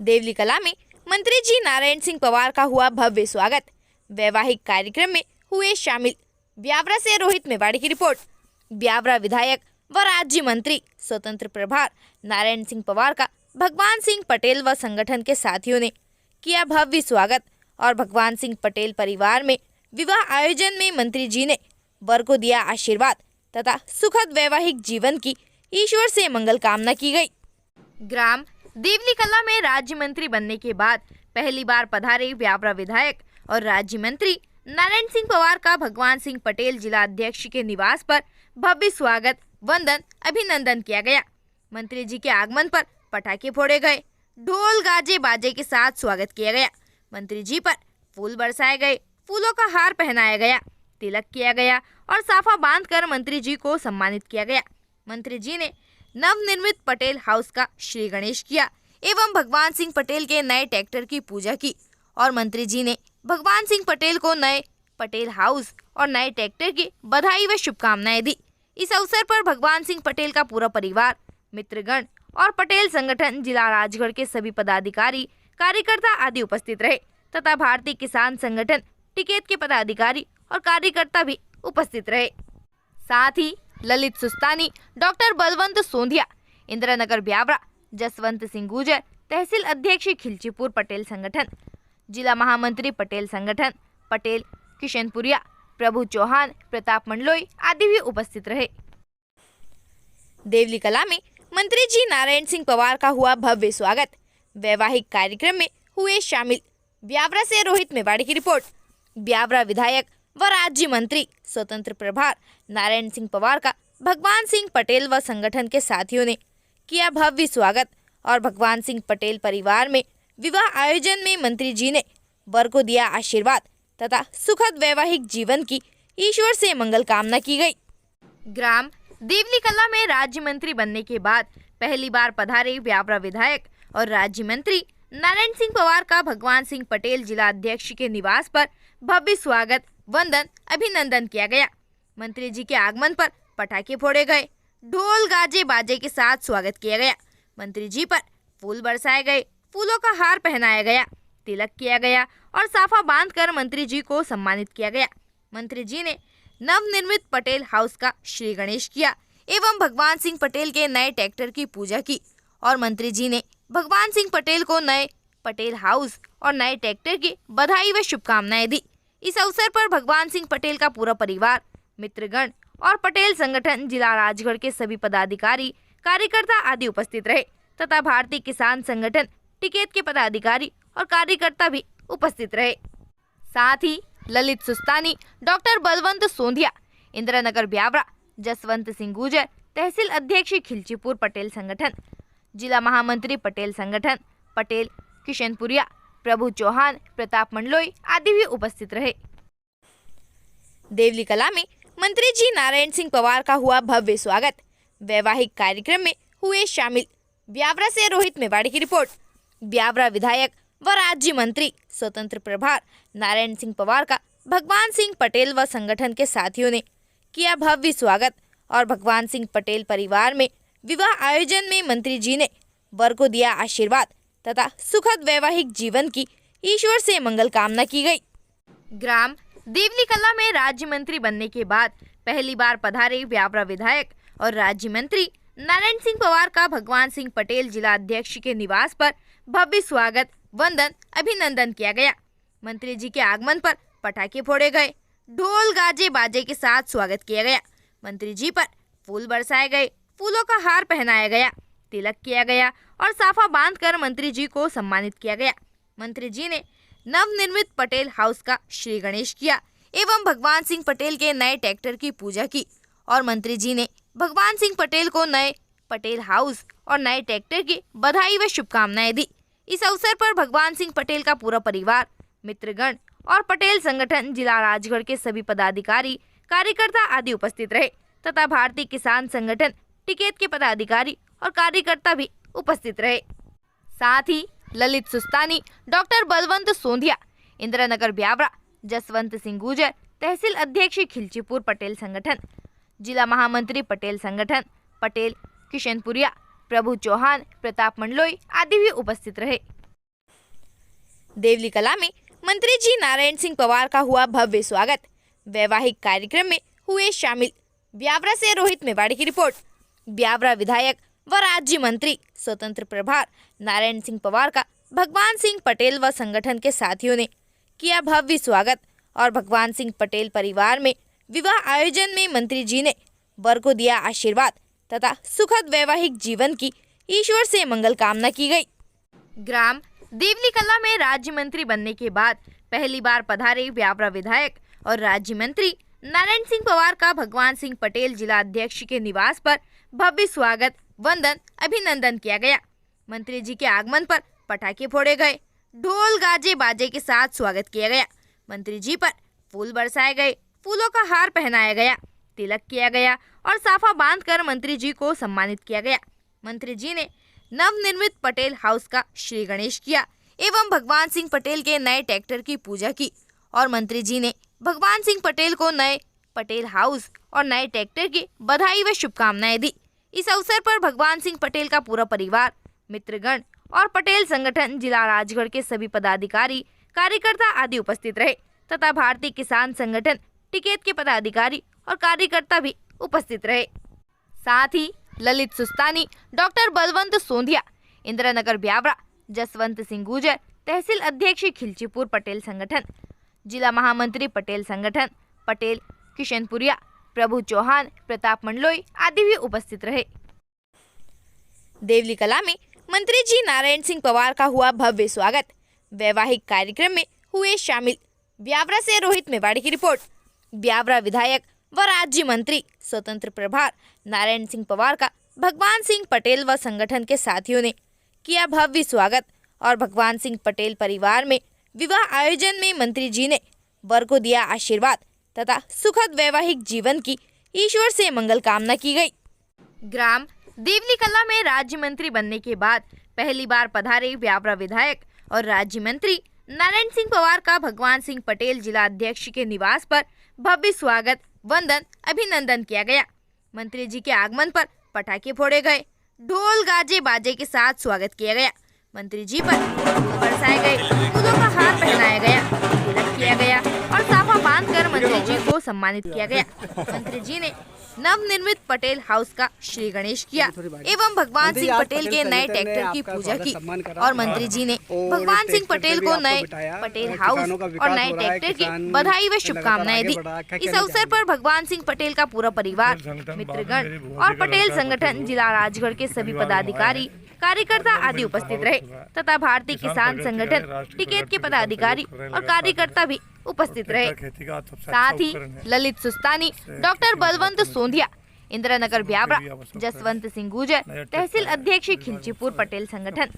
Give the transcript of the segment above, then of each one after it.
देवली कला में मंत्री जी नारायण सिंह पवार का हुआ भव्य स्वागत। वैवाहिक कार्यक्रम में हुए शामिल। ब्यावरा से रोहित मेवाड़ी की रिपोर्ट। ब्यावरा विधायक व राज्य मंत्री स्वतंत्र प्रभार नारायण सिंह पवार का भगवान सिंह पटेल व संगठन के साथियों ने किया भव्य स्वागत और भगवान सिंह पटेल परिवार में विवाह आयोजन में मंत्री जी ने वर को दिया आशीर्वाद तथा सुखद वैवाहिक जीवन की ईश्वर से मंगल कामना की गई। ग्राम देवली कला में राज्य मंत्री बनने के बाद पहली बार पधारे ब्यावरा विधायक और राज्य मंत्री नारायण सिंह पवार का भगवान सिंह पटेल जिला अध्यक्ष के निवास पर भव्य स्वागत, वंदन, अभिनंदन किया गया। मंत्री जी के आगमन पर पटाखे फोड़े गए, ढोल गाजे बाजे के साथ स्वागत किया गया। मंत्री जी पर फूल बरसाए गए, फूलों का हार पहनाया गया, तिलक किया गया और साफा बांधकर मंत्री जी को सम्मानित किया गया। मंत्री जी ने नवनिर्मित पटेल हाउस का श्री गणेश किया एवं भगवान सिंह पटेल के नए ट्रैक्टर की पूजा की और मंत्री जी ने भगवान सिंह पटेल को नए पटेल हाउस और नए ट्रैक्टर की बधाई व शुभकामनाएं दी। इस अवसर पर भगवान सिंह पटेल का पूरा परिवार, मित्रगण और पटेल संगठन जिला राजगढ़ के सभी पदाधिकारी, कार्यकर्ता आदि उपस्थित रहे तथा भारतीय किसान संगठन टिकेत के पदाधिकारी और कार्यकर्ता भी उपस्थित रहे। साथ ही ललित सुस्तानी, डॉक्टर बलवंत सोंधिया, इंद्रनगर ब्यावरा, जसवंत सिंह गुर्जर, तहसील अध्यक्ष खिलचीपुर पटेल संगठन, जिला महामंत्री पटेल संगठन पटेल किशनपुरिया, प्रभु चौहान, प्रताप मंडलोई आदि भी उपस्थित रहे। देवली कला में मंत्री जी नारायण सिंह पवार का हुआ भव्य स्वागत। वैवाहिक कार्यक्रम में हुए शामिल। ब्यावरा से रोहित मेवाड़ी की रिपोर्ट। ब्यावरा विधायक व राज्य मंत्री स्वतंत्र प्रभार नारायण सिंह पवार का भगवान सिंह पटेल व संगठन के साथियों ने किया भव्य स्वागत और भगवान सिंह पटेल परिवार में विवाह आयोजन में मंत्री जी ने वर को दिया आशीर्वाद तथा सुखद वैवाहिक जीवन की ईश्वर से मंगल कामना की गई। ग्राम देवली कला में राज्य मंत्री बनने के बाद पहली बार पधारे ब्यावरा विधायक और राज्य मंत्री नारायण सिंह पवार का भगवान सिंह पटेल जिला अध्यक्ष के निवास पर भव्य स्वागत, वंदन, अभिनंदन किया गया। मंत्री जी के आगमन पर पटाखे फोड़े गए, ढोल गाजे बाजे के साथ स्वागत किया गया। मंत्री जी पर फूल बरसाए गए, फूलों का हार पहनाया गया, तिलक किया गया और साफा बांधकर मंत्री जी को सम्मानित किया गया। मंत्री जी ने नवनिर्मित पटेल हाउस का श्री गणेश किया एवं भगवान सिंह पटेल के नए ट्रैक्टर की पूजा की और मंत्री जी ने भगवान सिंह पटेल को नए पटेल हाउस और नए ट्रैक्टर की बधाई व शुभकामनाएं दी। इस अवसर पर भगवान सिंह पटेल का पूरा परिवार, मित्रगण और पटेल संगठन जिला राजगढ़ के सभी पदाधिकारी, कार्यकर्ता आदि उपस्थित रहे तथा भारतीय किसान संगठन टिकेत के पदाधिकारी और कार्यकर्ता भी उपस्थित रहे। साथ ही ललित सुस्तानी, डॉक्टर बलवंत सोंधिया, इंद्रनगर ब्यावरा, जसवंत सिंह गुर्जर, तहसील अध्यक्ष खिलचीपुर पटेल संगठन, जिला महामंत्री पटेल संगठन पटेल किशनपुरिया, प्रभु चौहान, प्रताप मंडलोई आदि भी उपस्थित रहे। देवली कला में मंत्री जी नारायण सिंह पवार का हुआ भव्य स्वागत। वैवाहिक कार्यक्रम में हुए शामिल। ब्यावरा से रोहित मेवाड़ी की रिपोर्ट। ब्यावरा विधायक व राज्य मंत्री स्वतंत्र प्रभार नारायण सिंह पवार का भगवान सिंह पटेल व संगठन के साथियों ने किया भव्य स्वागत और भगवान सिंह पटेल परिवार में विवाह आयोजन में मंत्री जी ने वर को दिया आशीर्वाद तथा सुखद वैवाहिक जीवन की ईश्वर से मंगल कामना की गई। ग्राम देवली कला में राज्य मंत्री बनने के बाद पहली बार पधारे ब्यावरा विधायक और राज्य मंत्री नारायण सिंह पवार का भगवान सिंह पटेल जिला अध्यक्ष के निवास पर भव्य स्वागत, वंदन, अभिनंदन किया गया। मंत्री जी के आगमन पर पटाखे फोड़े गए, ढोल गाजे बाजे के साथ स्वागत किया गया। मंत्री जी पर फूल बरसाए गए, फूलों का हार पहनाया गया, तिलक किया गया और साफा बांधकर मंत्री जी को सम्मानित किया गया। मंत्री जी ने नवनिर्मित पटेल हाउस का श्री गणेश किया एवं भगवान सिंह पटेल के नए ट्रैक्टर की पूजा की और मंत्री जी ने भगवान सिंह पटेल को नए पटेल हाउस और नए ट्रैक्टर की बधाई व शुभकामनाएं दी। इस अवसर पर भगवान सिंह पटेल का पूरा परिवार, मित्रगण और पटेल संगठन जिला राजगढ़ के सभी पदाधिकारी, कार्यकर्ता आदि उपस्थित रहे तथा भारतीय किसान संगठन टिकेत के पदाधिकारी और कार्यकर्ता भी उपस्थित रहे। साथ ही ललित सुस्तानी, डॉक्टर बलवंत सोंधिया, इंद्रनगर ब्यावरा, जसवंत सिंह गुर्जर, तहसील अध्यक्ष खिलचीपुर पटेल संगठन, जिला महामंत्री पटेल संगठन पटेल किशनपुरिया, प्रभु चौहान, प्रताप मंडलोई आदि भी उपस्थित रहे। देवली कला में मंत्री जी नारायण सिंह पवार का हुआ भव्य स्वागत। वैवाहिक कार्यक्रम में हुए शामिल। ब्यावरा से रोहित मेवाड़ी की रिपोर्ट। ब्यावरा विधायक व राज्य मंत्री स्वतंत्र प्रभार नारायण सिंह पवार का भगवान सिंह पटेल व संगठन के साथियों ने किया भव्य स्वागत और भगवान सिंह पटेल परिवार में विवाह आयोजन में मंत्री जी ने वर को दिया आशीर्वाद तथा सुखद वैवाहिक जीवन की ईश्वर से मंगल कामना की गई। ग्राम देवली कला में राज्य मंत्री बनने के बाद पहली बार पधारे ब्यावरा विधायक और राज्य मंत्री नारायण सिंह पवार का भगवान सिंह पटेल जिला अध्यक्ष के निवास पर भव्य स्वागत, वंदन, अभिनंदन किया गया। मंत्री जी के आगमन पर पटाखे फोड़े गए, ढोल गाजे बाजे के साथ स्वागत किया गया। मंत्री जी पर फूल बरसाए गए, फूलों का हार पहनाया गया, तिलक किया गया और साफा बांधकर मंत्री जी को सम्मानित किया गया। मंत्री जी ने नवनिर्मित पटेल हाउस का श्री गणेश किया एवं भगवान सिंह पटेल के नए ट्रैक्टर की पूजा की और मंत्री जी ने भगवान सिंह पटेल को नए पटेल हाउस और नए ट्रैक्टर की बधाई व शुभकामनाएं दी। इस अवसर पर भगवान सिंह पटेल का पूरा परिवार, मित्रगण और पटेल संगठन जिला राजगढ़ के सभी पदाधिकारी, कार्यकर्ता आदि उपस्थित रहे तथा भारतीय किसान संगठन टिकेत के पदाधिकारी और कार्यकर्ता भी उपस्थित रहे। साथ ही ललित सुस्तानी, डॉक्टर बलवंत सोंधिया, इंद्रनगर ब्यावरा, जसवंत सिंह गुजर, तहसील अध्यक्ष खिलचीपुर पटेल संगठन, जिला महामंत्री पटेल संगठन पटेल किशनपुरिया, प्रभु चौहान, प्रताप मंडलोई आदि भी उपस्थित रहे। देवली कला में मंत्री जी नारायण सिंह पवार का हुआ भव्य स्वागत। वैवाहिक कार्यक्रम में हुए शामिल। ब्यावरा से रोहित मेवाड़ी की रिपोर्ट। ब्यावरा विधायक व राज्य मंत्री स्वतंत्र प्रभार नारायण सिंह पवार का भगवान सिंह पटेल व संगठन के साथियों ने किया भव्य स्वागत और भगवान सिंह पटेल परिवार में विवाह आयोजन में मंत्री जी ने वर को दिया आशीर्वाद तथा सुखद वैवाहिक जीवन की ईश्वर से मंगल कामना की गई। ग्राम देवली कला में राज्य मंत्री बनने के बाद पहली बार पधारे ब्यावरा विधायक और राज्य मंत्री नारायण सिंह पवार का भगवान सिंह पटेल जिला अध्यक्ष के निवास पर भव्य स्वागत, वंदन, अभिनंदन किया गया। मंत्री जी के आगमन पर पटाखे फोड़े गए, ढोल गाजे बाजे के साथ स्वागत किया गया। मंत्री जी पर फूल बरसाए गए, फूलों का हार पहनाया गया, तिलक किया गया और साफा बांधकर मंत्री जी को सम्मानित किया गया। मंत्री जी ने नवनिर्मित पटेल हाउस का श्री गणेश किया एवं भगवान सिंह पटेल के नए ट्रैक्टर की पूजा की और मंत्री जी ने भगवान सिंह पटेल को नए पटेल हाउस और नए ट्रैक्टर की बधाई व शुभकामनाएं दी। इस अवसर पर भगवान सिंह पटेल का पूरा परिवार, मित्रगण और पटेल संगठन जिला राजगढ़ के सभी पदाधिकारी, कार्यकर्ता आदि उपस्थित रहे तथा भारतीय किसान संगठन टिकेत के पदाधिकारी और कार्यकर्ता भी उपस्थित रहे। साथ ही ललित सुस्तानी, डॉक्टर बलवंत सोंधिया, इंद्रनगर ब्यावरा, जसवंत सिंह गुजर, तहसील अध्यक्ष खिलचीपुर पटेल संगठन,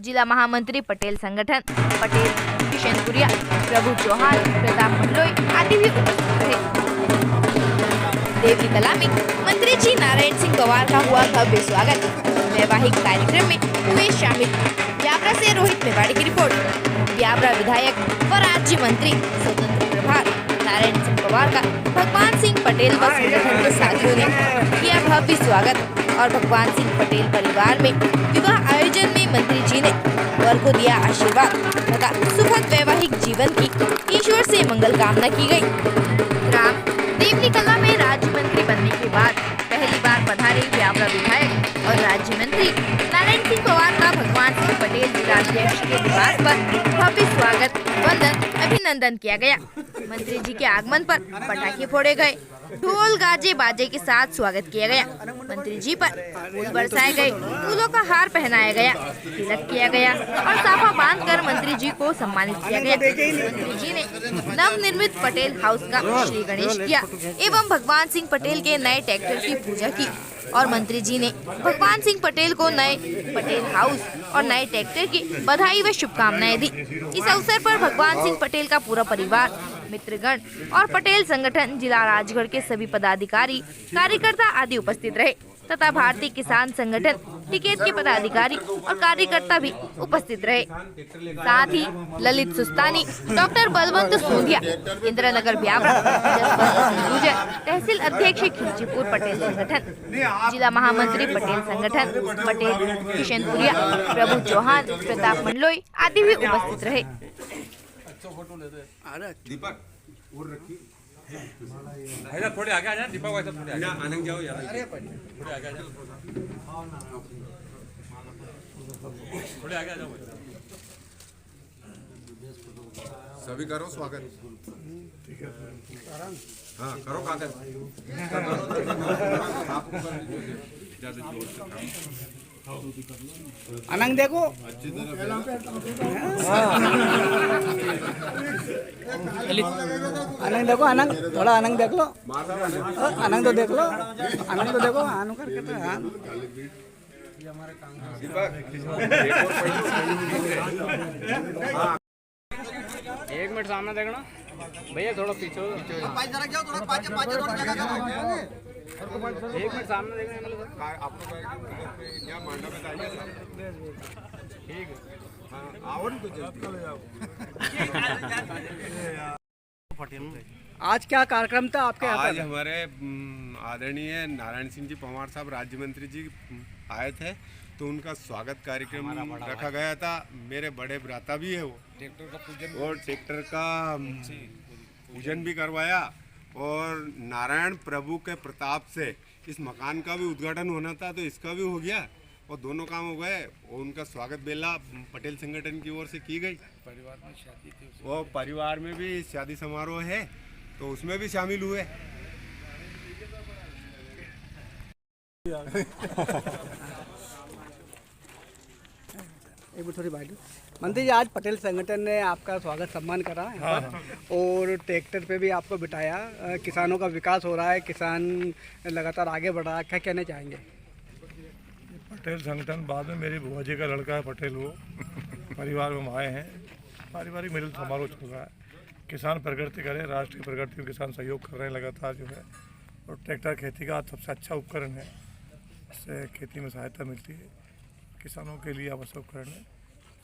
जिला महामंत्री पटेल संगठन पटेल किशनपुरिया, प्रभु चौहान, प्रताप मंडलोई आदि भी उपस्थित रहे। देवली कला में मंत्री जी नारायण सिंह पवार का हुआ भव्य स्वागत। वैवाहिक कार्यक्रम में हुए शामिल। ब्यावरा से रोहित मेवाड़ी की रिपोर्ट। ब्यावरा विधायक व राज्य मंत्री स्वतंत्र प्रभार नारायण सिंह पवार का भगवान सिंह पटेल व संगठन के साथियों ने किया भव्य स्वागत और भगवान सिंह पटेल परिवार में विवाह आयोजन में मंत्री जी ने वर को दिया आशीर्वाद तथा सुखद वैवाहिक जीवन की ईश्वर से मंगल कामना की गई। ग्राम देवली कला में राज्य मंत्री बनने के बाद पहली बार पधारे ब्यावरा विधायक और राज्य मंत्री नारायण सिंह पवार का भगवान सिंह पटेल जिला अध्यक्ष के निवास पर भव्य स्वागत, वंदन, अभिनंदन किया गया। मंत्री जी के आगमन पर पटाखे फोड़े गए, ढोल गाजे बाजे के साथ स्वागत किया गया। मंत्री जी पर फूल बरसाए गए, फूलों का हार पहनाया गया, तिलक किया गया और साफा बांधकर मंत्री जी को सम्मानित किया गया। मंत्री जी ने नवनिर्मित पटेल हाउस का श्री गणेश किया एवं भगवान सिंह पटेल के नए ट्रैक्टर की पूजा की और मंत्री जी ने भगवान सिंह पटेल को नए पटेल हाउस और नए ट्रैक्टर की बधाई व शुभकामनाएं दी। इस अवसर पर भगवान सिंह पटेल का पूरा परिवार, मित्रगण और पटेल संगठन जिला राजगढ़ के सभी पदाधिकारी, कार्यकर्ता आदि उपस्थित रहे तथा भारतीय किसान संगठन टिकेत के पदाधिकारी और कार्यकर्ता भी उपस्थित रहे। साथ ही ललित सुस्तानी, डॉक्टर बलवंत सोंधिया, इंद्रनगर ब्यावरा, जसवंत सिंह गुजर, तहसील अध्यक्ष खिलचीपुर पटेल संगठन, जिला महामंत्री पटेल संगठन पटेल किशनपुरिया, प्रभु चौहान, प्रताप मंडलोई आदि भी उपस्थित रहे। अच्छा फोटो ले दे। अरे दीपक और रखी है थोड़े आगे आ जा दीपक वैसा थोड़े आगे आनंद जाओ यार थोड़े आगे आ जा थोड़े आगे आ जाओ सभी करो स्वागत हाँ करो कागज ज्यादा जोर से अनंग देखो अच्छी तरह अनंग देखो अनंग थोड़ा अनंग देख लो अनंग तो देख लो अनंग तो देखो आनु करके तो हाँ एक मिनट सामने देखना भैया थोड़ा पीछे हो एक मिनट सामने देखना आपको क्या मांडा बताइए ठीक है हाँ आओ ना तो जल्दी आज क्या कार्यक्रम था आपके यहाँ आज पर? हमारे आदरणीय नारायण सिंह जी पवार साहब राज्य मंत्री जी आए थे तो उनका स्वागत कार्यक्रम रखा गया था। मेरे बड़े भ्राता भी है वो ट्रैक्टर का पूजन और ट्रैक्टर का पूजन भी करवाया और नारायण प्रभु के प्रताप से इस मकान का भी उद्घाटन होना था तो इसका भी हो गया और दोनों काम हो गए और उनका स्वागत बेला पटेल संगठन की ओर से की गई। परिवार में शादी थी और परिवार में भी शादी समारोह है तो उसमें भी शामिल हुए। एक मिनट थोड़ी बात मंत्री जी आज पटेल संगठन ने आपका स्वागत सम्मान करा है और ट्रैक्टर पे भी आपको बिठाया किसानों का विकास हो रहा है किसान लगातार आगे बढ़ रहा है क्या कहना चाहेंगे? पटेल संगठन बाद में मेरी बुआ जी का लड़का है पटेल वो परिवार में हम आए हैं पारिवारिक मिलन समारोह चल रहा है किसान प्रगति करे राष्ट्रीय प्रगति में किसान सहयोग कर रहे हैं लगातार जो है और ट्रैक्टर खेती का सबसे अच्छा उपकरण है इससे खेती में सहायता मिलती है किसानों के लिए आवश्यक उपकरण है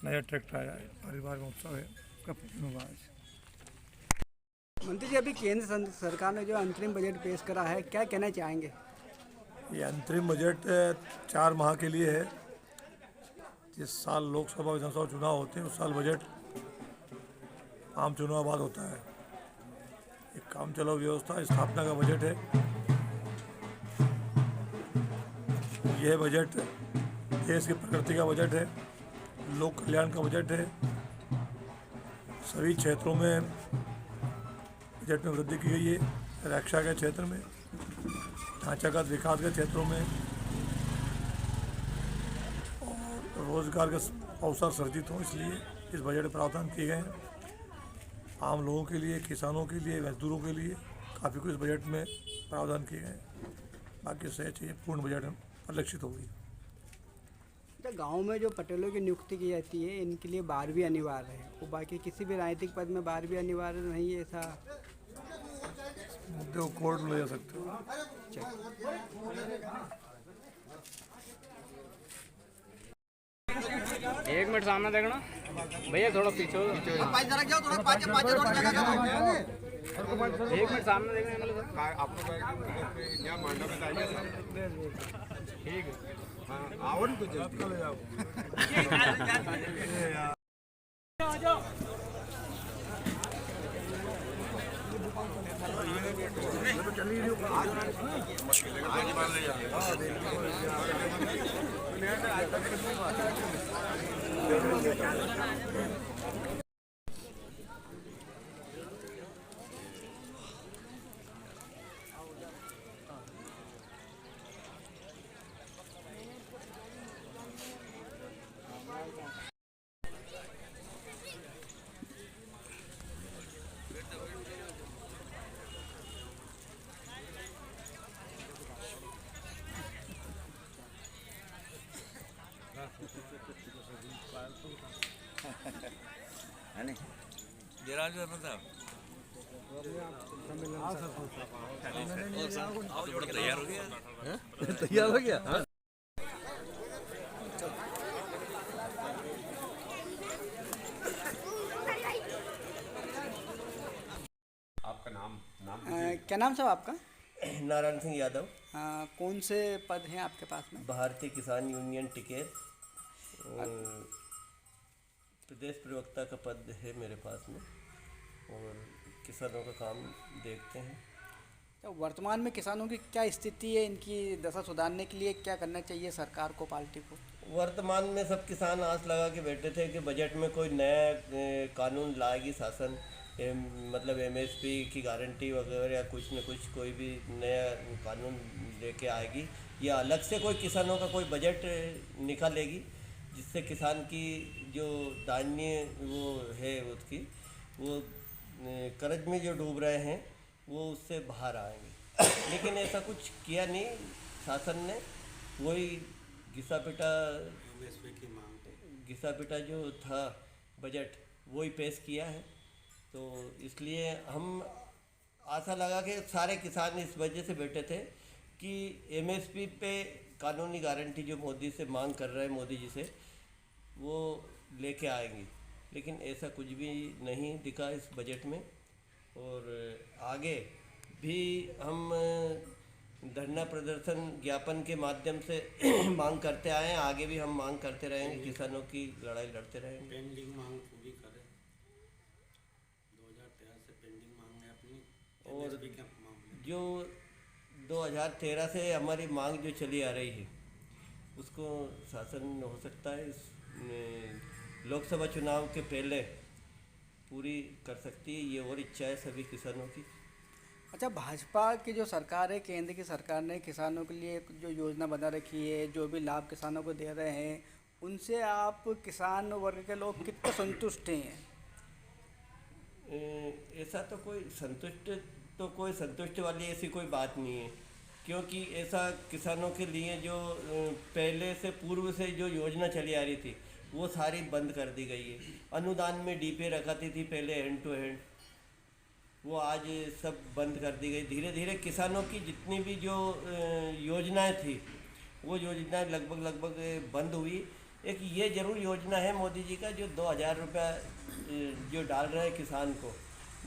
नया ट्रैक्टर आया है परिवार में उत्सव है उसका पूजन हुआ आज। मंत्री जी अभी केंद्र सरकार ने जो अंतरिम बजट पेश करा है क्या कहना चाहेंगे? ये अंतरिम बजट 4 माह के लिए है जिस साल लोकसभा विधानसभा चुनाव होते हैं उस साल बजट आम चुनाव बाद होता है एक काम चलाओ व्यवस्था स्थापना का बजट है। यह बजट देश की प्रगति का बजट है लोक कल्याण का बजट है सभी क्षेत्रों में बजट में वृद्धि की गई है रक्षा के क्षेत्र में ढांचागत विकास के क्षेत्रों में और रोजगार के अवसर सर्जित हों इसलिए इस बजट में प्रावधान किए गए हैं आम लोगों के लिए किसानों के लिए मजदूरों के लिए काफ़ी कुछ बजट में प्रावधान किए गए हैं बाकी से चाहिए पूर्ण बजट परिलक्षित होगी। गांव में जो पटेलों की नियुक्ति की जाती है इनके लिए 12वीं अनिवार्य है वो बाकी किसी भी राजनीतिक पद में 12वीं अनिवार्य नहीं है ऐसा मुद्दे को कोर्ट में ले जा सकते हो। एक मिनट सामने देखना भैया थोड़ा पीछे हो एक मिनट सामने देखना आपको क्या मांडा बताइए ठीक है हाँ आओ ना तो जल्दी तैयार हो गया आपका नाम क्या नाम साहब आपका? नारायण सिंह यादव कौन से पद हैं आपके पास में? भारतीय किसान यूनियन टिकेत प्रदेश प्रवक्ता का पद है मेरे पास में। और किसानों का काम देखते हैं। तो वर्तमान में किसानों की क्या स्थिति है, इनकी दशा सुधारने के लिए क्या करना चाहिए सरकार को, पार्टी को? वर्तमान में सब किसान आस लगा के बैठे थे कि बजट में कोई नया कानून लाएगी शासन, मतलब एमएसपी की गारंटी वगैरह या कुछ न कुछ कोई भी नया कानून लेके आएगी, या अलग से कोई किसानों का कोई बजट निकालेगी जिससे किसान की जो दान्य वो है उसकी वो कर्ज में जो डूब रहे हैं वो उससे बाहर आएंगे। लेकिन ऐसा कुछ किया नहीं शासन ने, वही घिसा पिटा जो था बजट वही पेश किया है। तो इसलिए हम आशा लगा के सारे किसान इस वजह से बैठे थे कि एमएसपी पे कानूनी गारंटी जो मोदी से मांग कर रहे हैं, मोदी जी से, वो लेके आएंगे। लेकिन ऐसा कुछ भी नहीं दिखा इस बजट में। और आगे भी हम धरना प्रदर्शन ज्ञापन के माध्यम से मांग करते आए हैं, आगे भी हम मांग करते रहेंगे, किसानों की लड़ाई लड़ते रहेंगे। पेंडिंग मांग पूरी करें, 2013 से पेंडिंग मांग है अपनी। और MSP के मामले जो 2013 से हमारी मांग जो चली आ रही है उसको शासन हो सकता है इस लोकसभा चुनाव के पहले पूरी कर सकती है, ये और इच्छा है सभी किसानों की। अच्छा, भाजपा की जो सरकार है, केंद्र की सरकार ने किसानों के लिए जो योजना बना रखी है, जो भी लाभ किसानों को दे रहे हैं, उनसे आप किसान वर्ग के लोग कितने संतुष्ट हैं? ऐसा तो कोई संतुष्ट वाली ऐसी कोई बात नहीं है, क्योंकि ऐसा किसानों के लिए जो पहले से पूर्व से जो योजना चली आ रही थी वो सारी बंद कर दी गई है। अनुदान में डीपे रखाती थी पहले हैंड टू हैंड, वो आज सब बंद कर दी गई। धीरे धीरे किसानों की जितनी भी जो योजनाएं थी वो योजनाएं लगभग बंद हुई। एक ये जरूर योजना है मोदी जी का, जो 2000 रुपया जो डाल रहे हैं किसान को,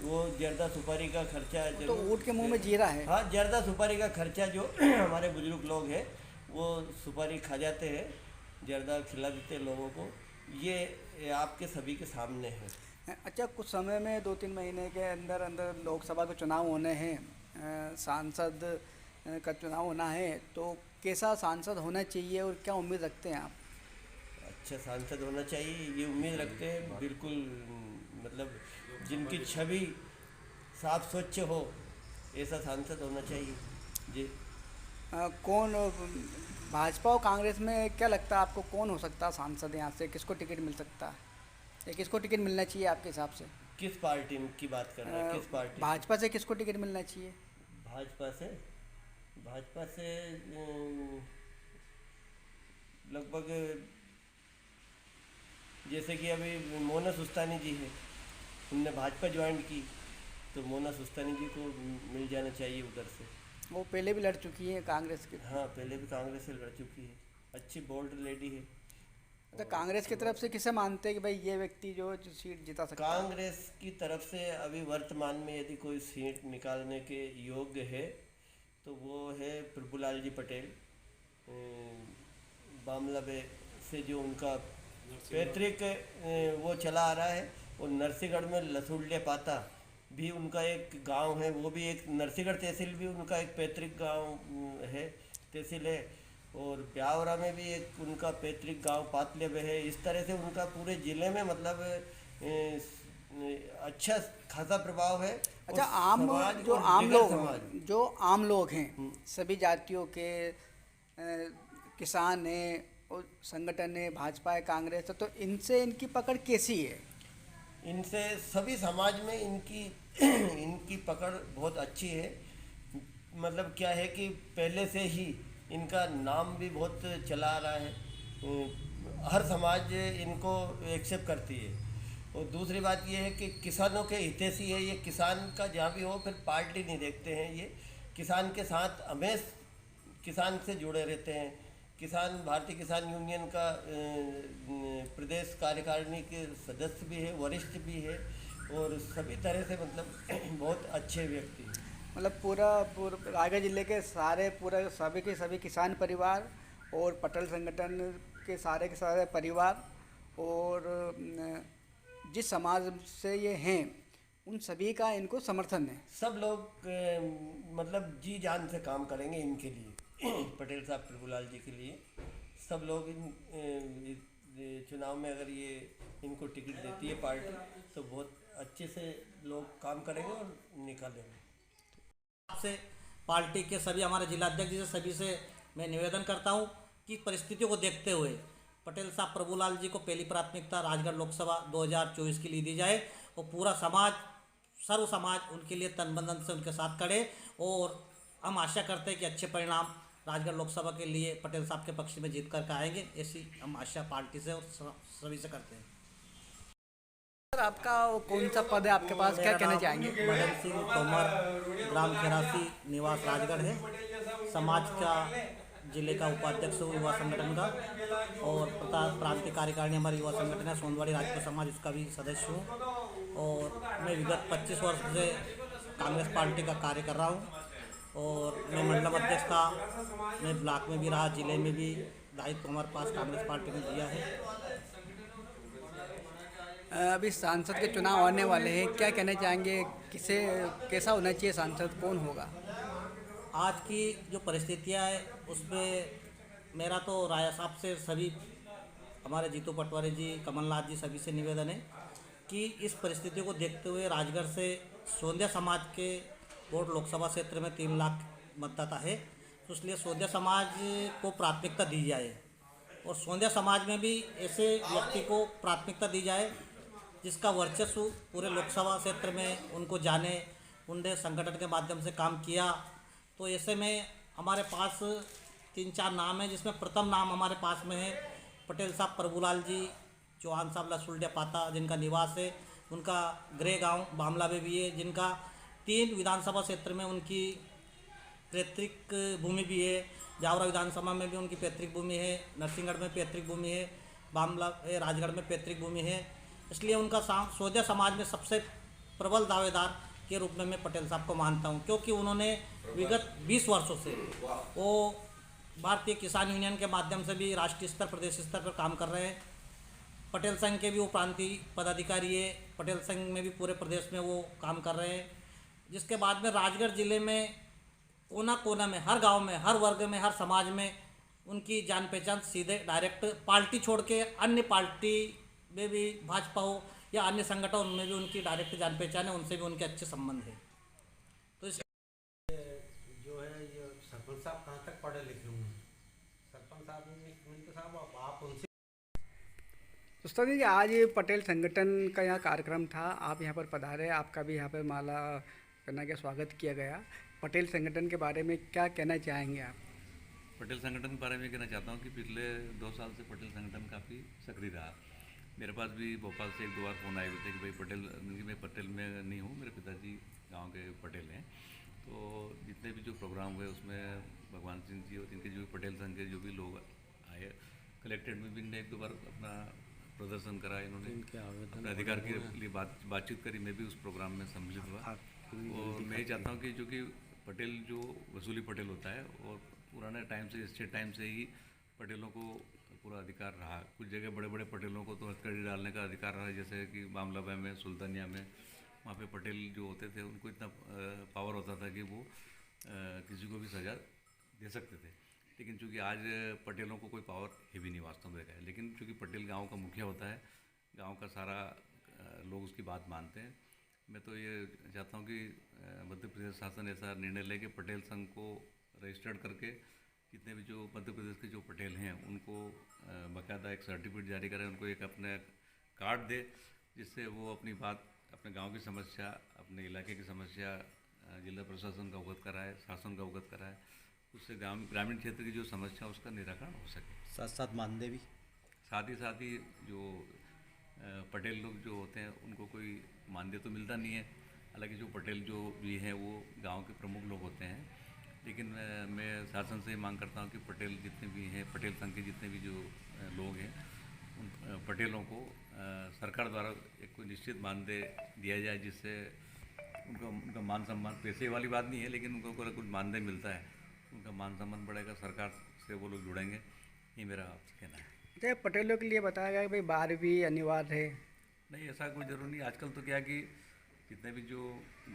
वो जर्दा सुपारी का खर्चा तो ऊँट के मुंह में जीरा है। हाँ, जर्दा सुपारी का खर्चा जो हमारे बुजुर्ग लोग हैं वो सुपारी खा जाते हैं, जर्दा खिला देते हैं लोगों को, ये आपके सभी के सामने है। अच्छा, कुछ समय में 2-3 महीने के अंदर अंदर लोकसभा के चुनाव होने हैं, सांसद का चुनाव होना है, तो कैसा सांसद होना चाहिए और क्या उम्मीद रखते हैं आप? अच्छा सांसद होना चाहिए ये उम्मीद रखते हैं, बिल्कुल मतलब जिनकी छवि साफ स्वच्छ हो ऐसा सांसद होना चाहिए जी। कौन, भाजपा और कांग्रेस में क्या लगता है आपको, कौन हो सकता है सांसद यहाँ से? किसको टिकट मिल सकता है या किसको टिकट मिलना चाहिए आपके हिसाब से? किस पार्टी की बात कर रहे हैं? किस पार्टी? भाजपा से किसको टिकट मिलना चाहिए? भाजपा से लगभग जैसे कि अभी मोना सुस्तानी जी है, उनने भाजपा ज्वाइन की, तो मोना सुस्तानी जी को मिल जाना चाहिए उधर से। वो पहले भी लड़ चुकी है कांग्रेस की। हाँ, पहले भी कांग्रेस से लड़ चुकी है, अच्छी बोल्ड लेडी है। तो कांग्रेस की तरफ से किसे मानते हैं कि भाई ये व्यक्ति जो सीट जिता सकता है? कांग्रेस की तरफ से अभी वर्तमान में यदि कोई सीट निकालने के योग्य है तो वो है प्रभुलाल जी पटेल, बामलाबे से जो उनका पैतृक वो चला आ रहा है। और नरसिंहगढ़ में लसूड़ले पाता भी उनका एक गांव है, वो भी एक नरसिंहगढ़ तहसील भी उनका एक पैतृक गांव है, तहसील है। और ब्यावरा में भी एक उनका पैतृक गांव पातलेबे है। इस तरह से उनका पूरे ज़िले में मतलब अच्छा खासा प्रभाव है। अच्छा, और आम समाज जो और आम दिगर लोग समाज, जो आम लोग हैं, सभी जातियों के किसान हैं और संगठन है, भाजपा है, कांग्रेस है, तो इनसे इनकी पकड़ कैसी है? इनसे सभी समाज में इनकी पकड़ बहुत अच्छी है। मतलब क्या है कि पहले से ही इनका नाम भी बहुत चला आ रहा है, हर समाज इनको एक्सेप्ट करती है। और दूसरी बात ये है कि किसानों के हितैषी है ये, किसान का जहाँ भी हो फिर पार्टी नहीं देखते हैं, ये किसान के साथ हमेशा किसान से जुड़े रहते हैं। किसान भारतीय किसान यूनियन का प्रदेश कार्यकारिणी के सदस्य भी है, वरिष्ठ भी है, और सभी तरह से मतलब बहुत अच्छे व्यक्ति हैं। मतलब पूरा रायगढ़ जिले के सभी किसान परिवार और पटेल संगठन के सारे परिवार और जिस समाज से ये हैं उन सभी का इनको समर्थन है। सब लोग मतलब जी जान से काम करेंगे इनके लिए पटेल साहब प्रभुलाल जी के लिए। सब लोग इस चुनाव में अगर ये इनको टिकट देती है पार्टी तो बहुत अच्छे से लोग काम करेंगे और निकालेंगे। से पार्टी के सभी हमारे जिलाध्यक्ष जी से सभी से मैं निवेदन करता हूं कि परिस्थितियों को देखते हुए पटेल साहब प्रभुलाल जी को पहली प्राथमिकता राजगढ़ लोकसभा 2024 के लिए दी जाए और पूरा समाज, सर्व समाज उनके लिए तन मन धन से उनके साथ खड़े। और हम आशा करते हैं कि अच्छे परिणाम राजगढ़ लोकसभा के लिए पटेल साहब के पक्ष में जीत कर आएंगे, ऐसी हम आशा पार्टी से और सभी से करते हैं। सर आपका कौन सा पद है आपके पास, क्या कहना चाहेंगे? मदन सिंह तोमर, ग्राम खेरासी, निवास राजगढ़ है। समाज का जिले का उपाध्यक्ष हूँ युवा संगठन का, और प्रांतीय कार्यकारिणी हमारी युवा संगठन है सोनवाड़ी राजपूत समाज, उसका भी सदस्य हूँ। और मैं विगत 25 वर्ष से कांग्रेस पार्टी का कार्य कर रहा हूँ और मैं मंडलम अध्यक्ष था। मैं ब्लॉक में भी रहा, जिले में भी दायित्व हमारे पास कांग्रेस पार्टी ने दिया है। अभी सांसद के चुनाव आने वाले हैं, क्या कहना चाहेंगे, किसे कैसा होना चाहिए सांसद, कौन होगा? आज की जो परिस्थितियाँ है उसमें मेरा तो राय साहब से सभी हमारे जीतू पटवारी जी, कमलनाथ जी सभी से निवेदन है कि इस परिस्थितियों को देखते हुए राजगढ़ से सोंधिया समाज के वोट लोकसभा क्षेत्र में 3 लाख मतदाता है, तो इसलिए सोंधिया समाज को प्राथमिकता दी जाए और सोंधिया समाज में भी ऐसे व्यक्ति को प्राथमिकता दी जाए जिसका वर्चस्व पूरे लोकसभा क्षेत्र में उनको जाने, उनने संगठन के माध्यम से काम किया। तो ऐसे में हमारे पास 3-4 नाम हैं, जिसमें प्रथम नाम हमारे पास में है पटेल साहब प्रभुलाल जी, चौहान साहब लसुलडिया पाता जिनका निवास है, उनका गृह गांव बामला में भी है, जिनका 3 विधानसभा क्षेत्र में उनकी पैतृक भूमि भी है। जावरा विधानसभा में भी उनकी पैतृक भूमि है, नरसिंहगढ़ में पैतृक भूमि है, बामला राजगढ़ में पैतृक भूमि है। इसलिए उनका सोंधिया समाज में सबसे प्रबल दावेदार के रूप में मैं पटेल साहब को मानता हूं, क्योंकि उन्होंने विगत 20 वर्षों से वो भारतीय किसान यूनियन के माध्यम से भी राष्ट्रीय स्तर, प्रदेश स्तर पर काम कर रहे हैं। पटेल संघ के भी वो प्रांतीय पदाधिकारी है, पटेल संघ में भी पूरे प्रदेश में वो काम कर रहे हैं। जिसके बाद में राजगढ़ जिले में कोना कोना में, हर गांव में, हर वर्ग में, हर समाज में उनकी जान पहचान सीधे डायरेक्ट पार्टी छोड़ के अन्य पार्टी में भी, भाजपा हो या अन्य संगठन, उनमें भी उनकी डायरेक्ट जान पहचान है, उनसे भी उनके अच्छे संबंध है। तो इस जो है ये सरपंच साहब कहाँ तक पढ़े लिखे हुए हैं? सरपंच साहब उनके साहब आप उनसे दोस्तों जी, आज पटेल संगठन का यहाँ कार्यक्रम था, आप यहाँ पर पधारे, आपका भी यहाँ पर माला पहना के स्वागत किया गया। पटेल संगठन के बारे में क्या कहना चाहेंगे आप? पटेल संगठन के बारे में कहना चाहता हूँ कि पिछले 2 साल से पटेल संगठन काफ़ी सक्रिय रहा। मेरे पास भी भोपाल से 1-2 बार फ़ोन आए हुए थे कि भाई पटेल, मैं पटेल में नहीं हूँ, मेरे पिताजी गांव के पटेल हैं, तो जितने भी जो प्रोग्राम हुए उसमें भगवान सिंह जी और इनके जो पटेल संघ के जो भी लोग आए, कलेक्टेड में भी इनने 1-2 बार अपना प्रदर्शन करा, इन्होंने अपने अधिकार के लिए बातचीत करी। मैं भी उस प्रोग्राम में सम्मिलित हुआ और मैं चाहता हूँ कि जो कि पटेल जो वसूली पटेल होता है, और पुराने टाइम से, स्टेट टाइम से ही पटेलों को पूरा अधिकार रहा। कुछ जगह बड़े बड़े पटेलों को तो हथकड़ी डालने का अधिकार रहा, जैसे कि मामलाबा में, सुल्तानिया में, वहाँ पे पटेल जो होते थे उनको इतना पावर होता था कि वो किसी को भी सज़ा दे सकते थे। लेकिन चूँकि आज पटेलों को कोई पावर है भी नहीं वास्तव में देखा है, लेकिन चूँकि पटेल गाँव का मुखिया होता है, गाँव का सारा लोग उसकी बात मानते हैं। मैं तो ये चाहता हूँ कि मध्य प्रदेश शासन ऐसा निर्णय ले कि पटेल संघ को रजिस्टर्ड करके जितने भी जो मध्य प्रदेश के जो पटेल हैं उनको बाकायदा एक सर्टिफिकेट जारी करें, उनको एक अपने कार्ड दे, जिससे वो अपनी बात, अपने गांव की समस्या, अपने इलाके की समस्या जिला प्रशासन का अवगत कराए, शासन का अवगत कराए, उससे ग्रामीण क्षेत्र की जो समस्या उसका निराकरण हो सके। साथ साथ मानदेय भी, साथ ही जो पटेल लोग जो होते हैं उनको कोई मानदेय तो मिलता नहीं है। हालांकि जो पटेल जो भी हैं वो गांव के प्रमुख लोग होते हैं, लेकिन मैं शासन से मांग करता हूं कि पटेल जितने भी हैं, पटेल संघ के जितने भी जो लोग हैं, उन पटेलों को सरकार द्वारा एक कोई निश्चित मानदेय दिया जाए, जिससे उनका मान सम्मान, पैसे वाली बात नहीं है, लेकिन उनको कोई कुछ मानदेय मिलता है, उनका मान सम्मान बढ़ेगा, सरकार से वो लोग जुड़ेंगे। ये मेरा आपसे कहना है। जैसे पटेलों के लिए बताया गया कि भाई 12वीं अनिवार्य है। नहीं, ऐसा कोई ज़रूरी नहीं। आजकल तो क्या है कि कितने भी जो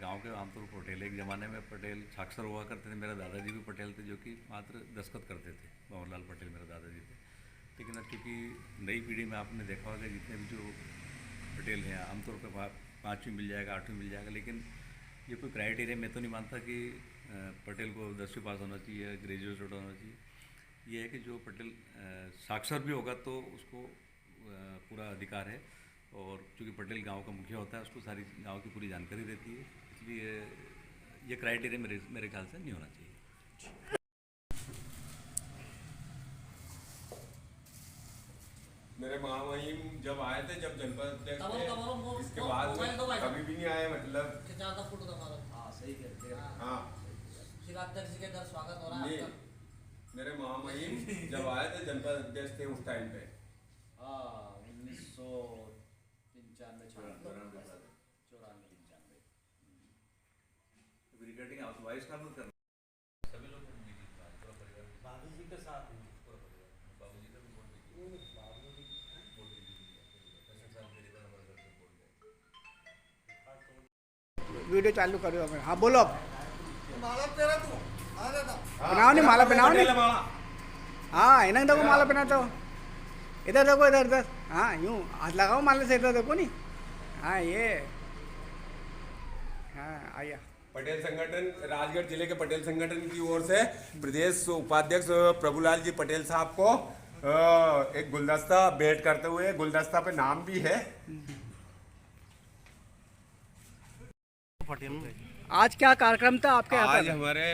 गांव के आमतौर पर पटेल, एक ज़माने में पटेल साक्षर हुआ करते थे। मेरे दादाजी भी पटेल थे, जो कि मात्र दस्तखत करते थे। भंवरलाल पटेल मेरे दादाजी थे। लेकिन अब चूँकि नई पीढ़ी में आपने देखा होगा जितने भी जो पटेल हैं, आमतौर पर 5वीं मिल जाएगा, 8वीं मिल जाएगा, लेकिन ये कोई क्राइटेरिया मैं तो नहीं मानता कि पटेल को 10वीं पास होना चाहिए, ग्रेजुएट होना चाहिए। ये है कि जो पटेल साक्षर भी होगा तो उसको पूरा अधिकार है। और चूँकि पटेल गांव का मुखिया होता है, उसको सारी गांव की पूरी जानकारी रहती है, इसलिए ये क्राइटेरिया मेरे ख्याल से नहीं होना चाहिए। मेरे महामहिम जब आए थे, जब जनपद अध्यक्ष थे, इसके बाद कभी भी नहीं आए, मतलब हाँ सही कहते हैं। हाँ जिलाध्यक्ष जी के घर स्वागत हो रहा है आपका। मेरे महामहिम जब आए थे, जनपद अध्यक्ष थे उस टाइम पे। हाँ 1993-94 रिगार्डिंग वाइस कानून करना सभी लोग बाबू जी के साथ पूरा परिवार, बाबू जी का भी वोट वीडियो चालू करो अपने। हाँ बोलो। बनाओ नहीं, माला बनाओ नहीं। हाँ इन्हें देखो माला पहनाता हो। इधर देखो, इधर इधर। हाँ यूँ हाथ लगाओ माले से, इधर देखो नहीं। हाँ ये हाँ आइए। पटेल संगठन, राजगढ़ जिले के पटेल संगठन की ओर से प्रदेश उपाध्यक्ष प्रभुलाल जी पटेल साहब को एक गुलदस्ता भेंट करते हुए, गुलदस्ता पे नाम भी है। आज क्या कार्यक्रम था आपके यहाँ आज पर? हमारे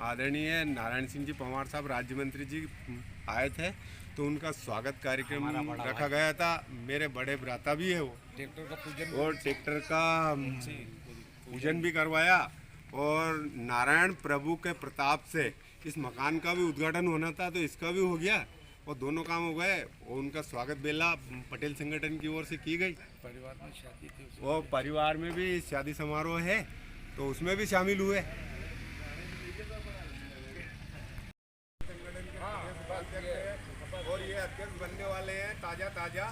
आदरणीय नारायण सिंह जी पंवार साहब राज्य मंत्री जी आए थे, तो उनका स्वागत कार्यक्रम रखा गया था। मेरे बड़े भ्राता भी है वो, ट्रैक्टर का पूजन भी करवाया। और नारायण प्रभु के प्रताप से इस मकान का भी उद्घाटन होना था, तो इसका भी हो गया और दोनों काम हो गए। और उनका स्वागत बेला पटेल संगठन की ओर से की गई। परिवार में शादी थी, वो परिवार में भी शादी समारोह है, तो उसमें भी शामिल हुए। और ये अध्यक्ष बनने वाले हैं ताजा ताजा।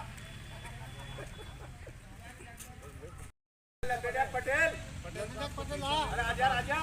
पटेल राजा राजा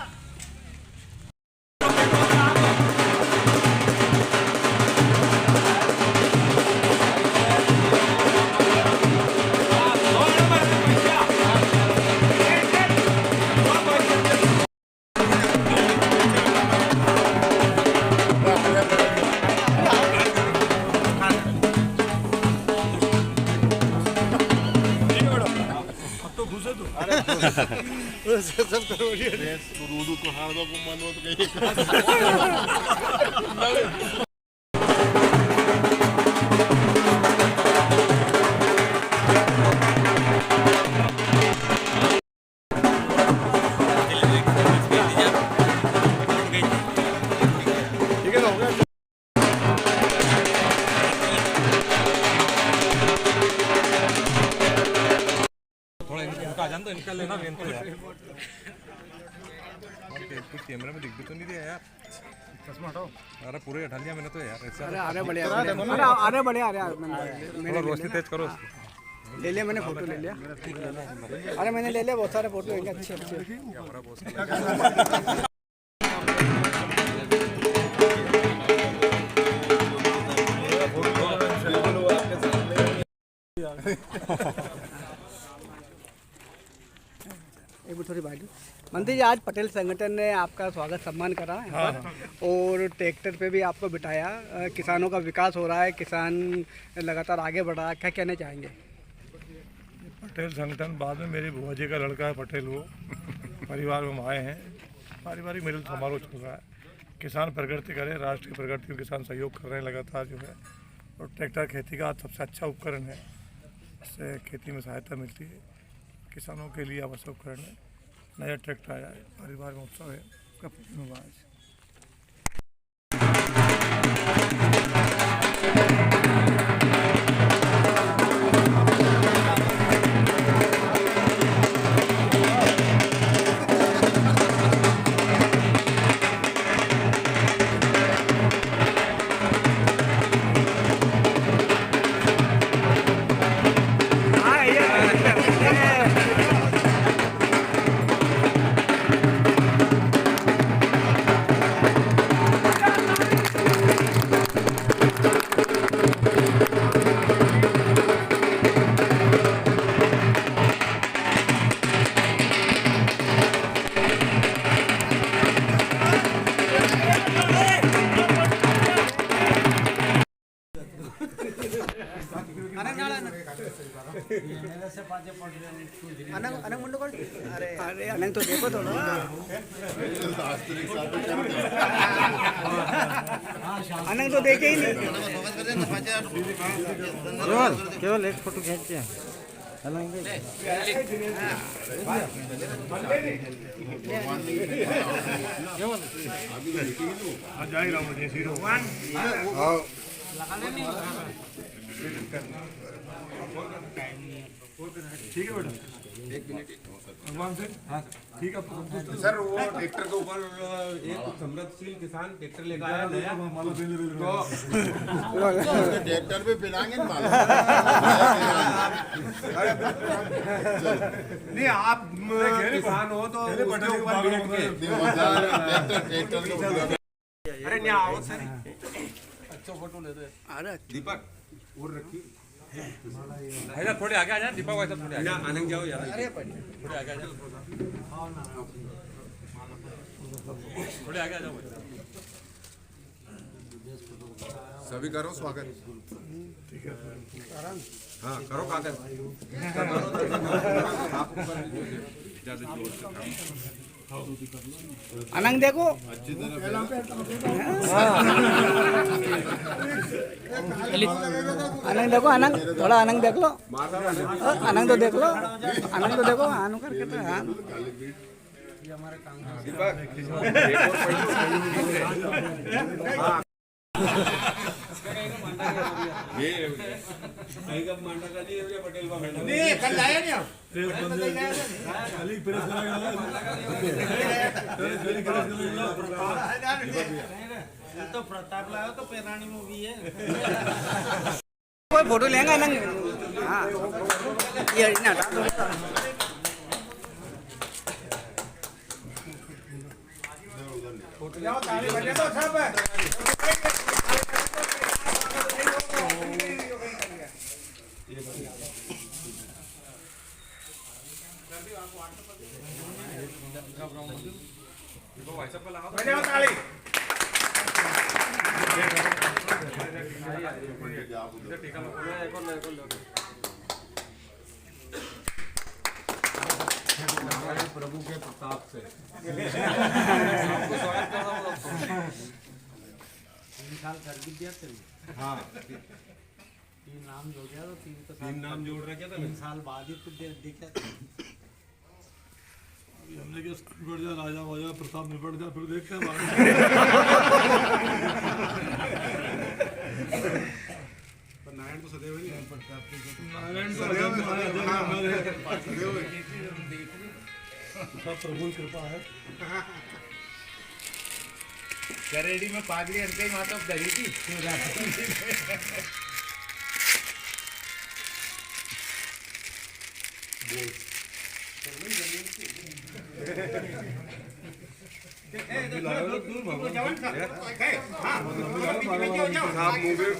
सब करो दूध को हार दो मन हो तो कहीं ठीक है ना, हो गया। थोड़ा इनका आ जान तो इनका लेना मेन तो यार। कुछ कैमरा में दिख भी तो नहीं दिया यार, चश्मा हटाओ। अरे पूरे हटा लिया मैंने तो यार ऐसा। अरे अरे बढ़िया, अरे बढ़िया, अरे थोड़ा रोशनी तेज करो। ले लिया मैंने, फोटो ले लिया। अरे मैंने ले लिया, बहुत सारे फोटो लेंगे अच्छे अच्छे। एक बार थोड़ी बात। मंत्री जी, आज पटेल संगठन ने आपका स्वागत सम्मान करा है यहाँ पर, और ट्रैक्टर पे भी आपको बिठाया। किसानों का विकास हो रहा है, किसान लगातार आगे बढ़ रहा है, क्या कहना चाहेंगे? पटेल संगठन बाद में मेरी बुआ जी का लड़का है पटेल, वो परिवार में हम आए हैं। पारिवारिक मिलन समारोह चल रहा है। किसान प्रगति करे, राष्ट्र की प्रगति में किसान सहयोग कर रहे हैं लगातार जो है। और ट्रैक्टर खेती का सबसे अच्छा उपकरण है, इससे खेती में सहायता मिलती है। किसानों के लिए आवश्यक उपकरण है। नया ट्रैक्टर आया है, परिवार में उत्सव है, उसका पूजन हुआ आज। अनंग मुंडू अरे अनंग तो देखो थोड़ा अनंग तो देखे ही नहीं केवल एक फोटो खींचे ठीक है बेटा, भगवान से हाँ ठीक है। सर वो ट्रैक्टर के ऊपर एक समृद्धशील किसान ट्रैक्टर लेकर आया नया, तो ट्रैक्टर पे पिलाएंगे नहीं आप किसान हो तो उसके ऊपर बैठ के ट्रैक्टर के ऊपर। अरे नहीं आओ सर, अच्छा फोटो लेते हैं। अरे दीपक और रखिए थोड़े आगे आ जाए दीपक वैसा थोड़े आगे आनंद जाओ यार, थोड़े आगे आ जाओ थोड़े आगे आ जाओ सभी करो स्वागत। हाँ करो कागज अनंग देखो अच्छी तरह अनंग देखो अनंग थोड़ा अनंग देख लो अनंग तो देख लो अनंग तो देखो आनु करके तो हाँ नहीं कल लाया नहीं तो प्रताप लाओ तो पेरानी मूवी है कोई फोटो लेंगे अनंग हाँ ये ना जाओ ताली बजे तो सब बजाओ ताली प्रभु के प्रताप से 3 साल कर भी दिया तेरे हाँ 3 नाम जोड़ दिया तो 3 नाम जोड़ रखे थे 3 साल बाद ही तो दिखा हमने क्या निपट जा राजा वाजा प्रताप निपट जा फिर देखते हैं नारायण तो सदैव नहीं है, नारायण तो सब प्रभु की कृपा है। करेडी में पागली अटके माता दही थी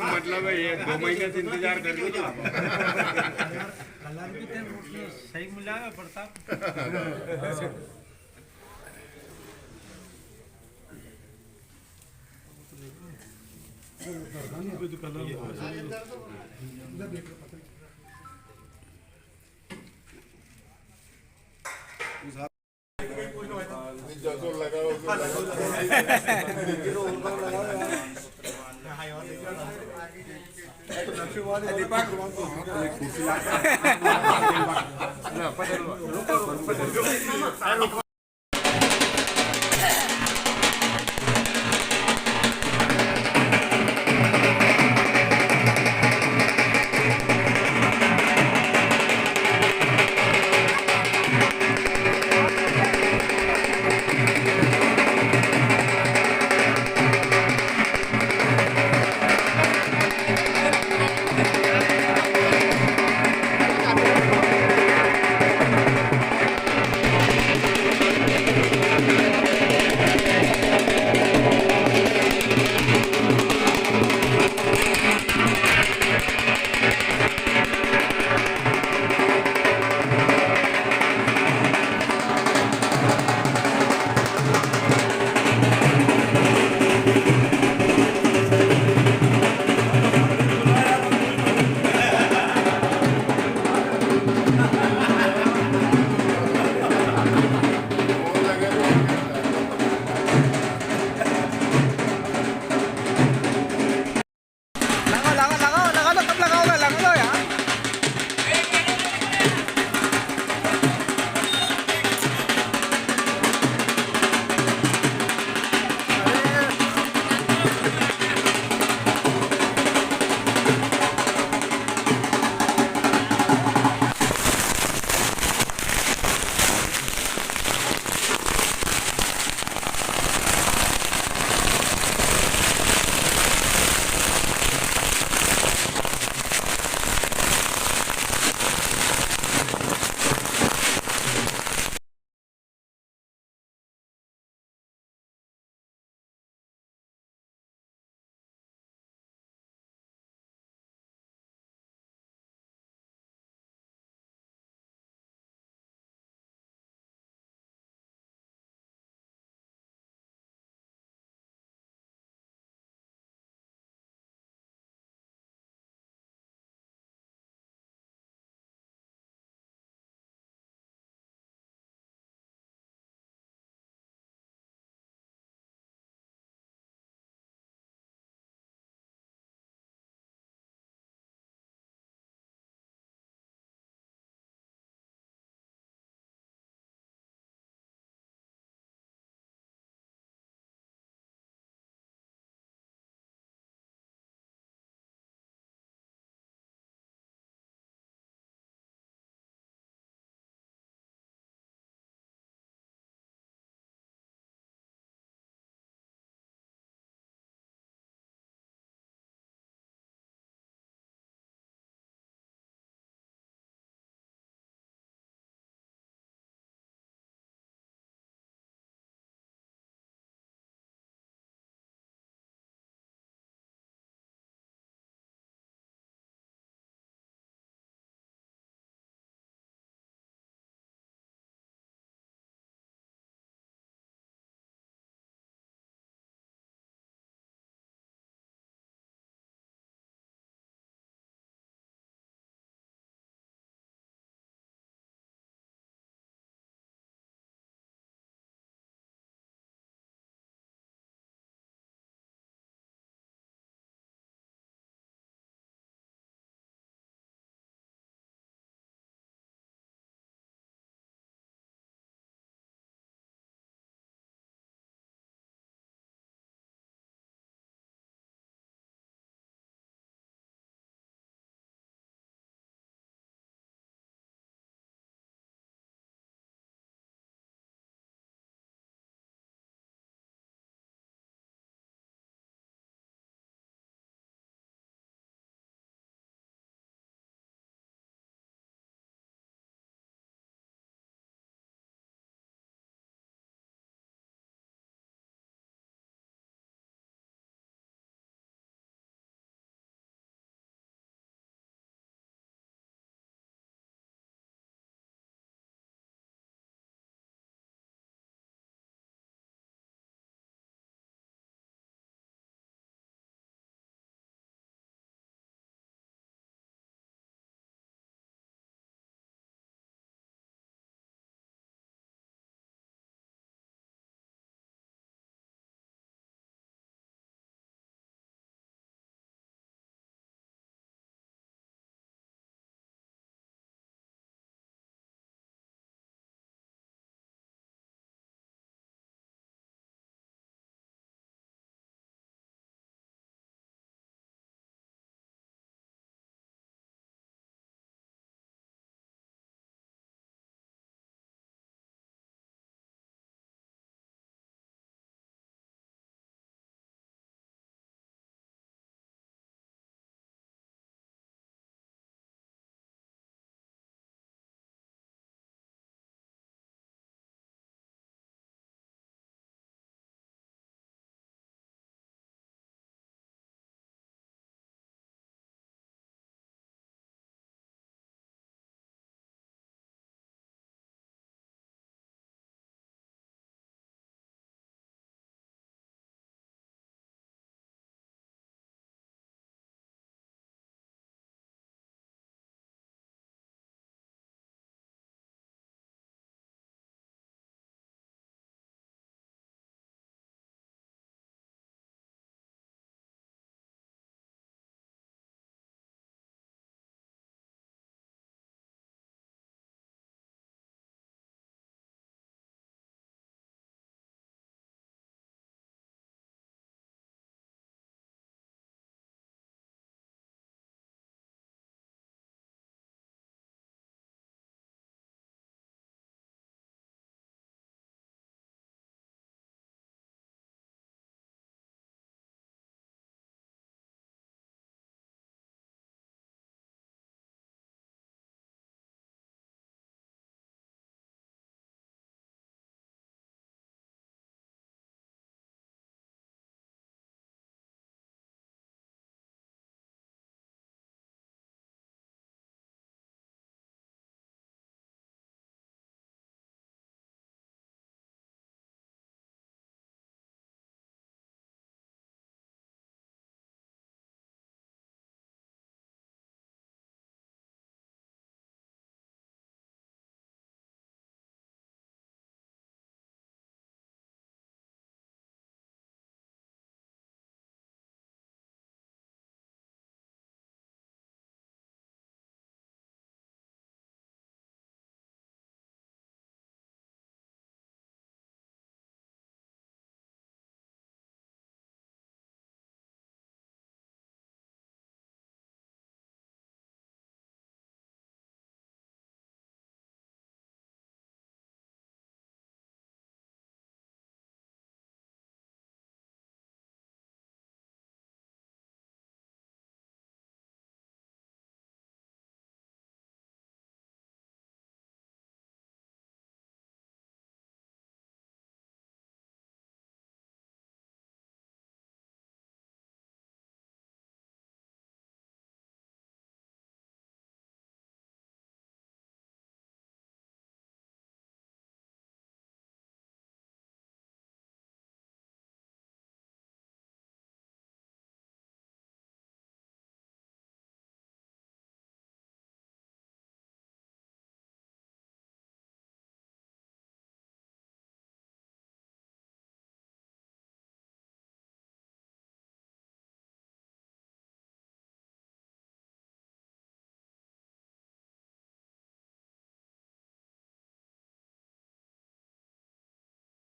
मतलब ये 2 महीने से इंतजार कर रही हो कलर भी थे सही मिला है प्रताप दीपक